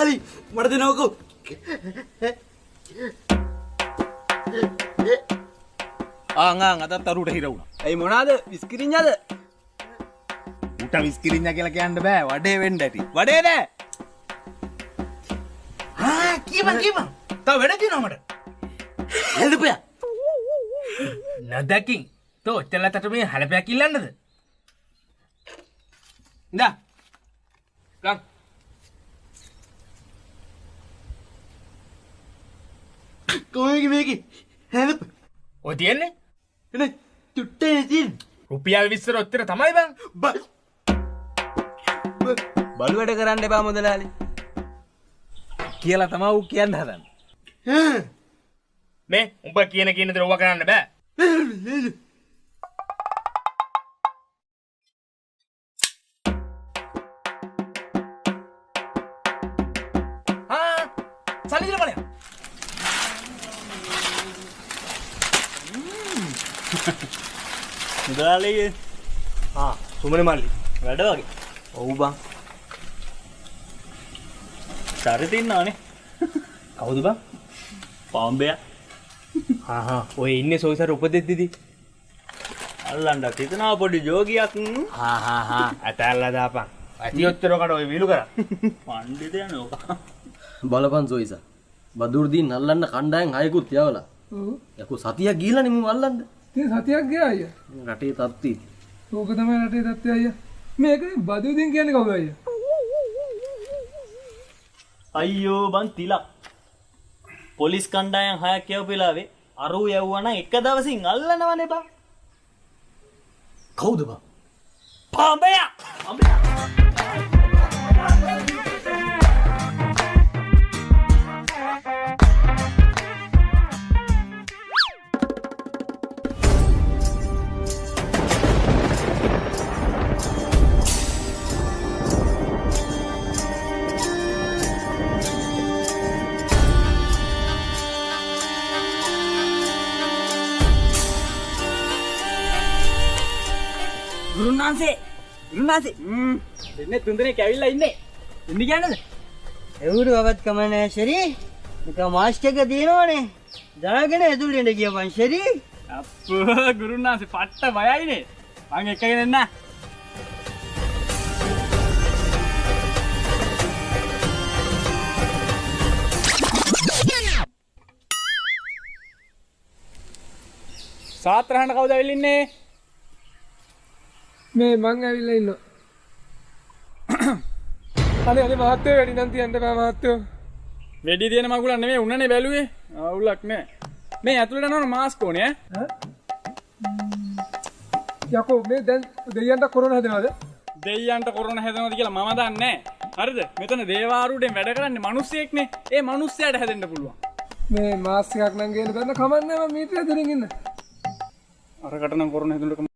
මුදලාලි මට දෙනවකෝ. අතත් අරුට හිර වුණා. ඇයි මොනවාද විස්කිරිඤ්ඤාද? උට විස්කිරිඤ්ඤා කියලා කියන්න බෑ. වඩේ වෙන්න ඇති. වඩේ නෑ. කියපන්. තව වැඩ තියෙනවා මට. හෙල්පයා. නදකින් තෝ ඔච්චරලට මේ හලපයක් ඉල්ලන්නද? ඉඳා. ගම්. කොහේගේ මේකේ? හෙල්ප්. ඔය තියන්නේ? එනේ තුට්ටේ තියෙන්නේ. රුපියල් 20 ඔච්චර තමයි බං. බලු වැඩ කරන්න එපා මුදලාලි. කියලා තමයි ඌ කියන්න හදන්නේ. මේ උඹ කියන දේ ඔවා කරන්න බෑ. සල්ලි දෙන්න බලන්න. මුදලාලි සුමනේ මල්ලි. වැඩ වගේ. ඔව් බං. චරිත ඉන්නවනේ. කවුද බං? පාම්බයා. ඔය ඉන්නේ සොයිසර උපදෙද්දිදී. අල්ලන්නත් හිතනවා පොඩි ජෝගියක්. අතල්ලා දාපන්. ඇති ඔච්චර කට ඔය විලු කරා. පණ්ඩිතයනේ ඔක. බලපන් සොයිසා. බදුර්දී නල්ලන්න කණ්ඩායම් හයකුත් යවලා. යකෝ සතියක් ගිහලානේ මම අල්ලන්න. ඉතින් සතියක් ගියා අයියා. රටේ තත්ති. ඕක තමයි රටේ තත්ත්වය අයියා. මේකනේ බදුදින් කියන්නේ කවුද අයියා? අයියෝ බං තිලක්. පොලිස් කණ්ඩායම් 6ක් යවපෙලාවේ අරු යවුවා නම් එක දවසින් අල්ලනවනේ බං. කවුද බං? පාම්බයා. ගුරුනාන්සේ දෙන්නේ තුන් දෙනෙක් ඇවිල්ලා ඉන්නේ. ඉන්නේ කියන්නද? එවුරු අවත් කමනේ ශරි. නික මාස්ට් එක දිනවනේ. දාගෙන ඇතුළට එන්න කියපන් ශරි. අප්පෝ ගුරුනාන්සේ පට්ට බයයිනේ. මං එක්කගෙන එන්න. සාත්‍රහන්න කවුද ඇවිල්ලා ඉන්නේ? මේ මං ඇවිල්ලා ඉන්නවා. අනේ මහත්තයෝ වැඩි නම් තියන්න බෑ මහත්තයෝ. වෙඩි තියෙන මගුලක් නෙමෙයි උන්නනේ බැලුවේ. අවුලක් නෑ. මේ ඇතුළට යනවනේ මාස්ක් ඕනේ ඈ. යකෝ මේ දැන් දෙයියන්ට කොරෝනා හැදෙනවද? දෙයියන්ට කොරෝනා හැදෙනවද කියලා මම දන්නේ නෑ. හරිද? මෙතන දේවාරුඩෙන් වැඩ කරන්නේ මිනිස්සෙක්නේ. ඒ මිනිස්සයාට හැදෙන්න පුළුවන්. මේ මාස්ක් එකක් නම් ගේන්න බැන්න කමන්නේ මම මීටරේ දුරින් ඉන්න. අරකට නම් කොරෝනා හැදුනට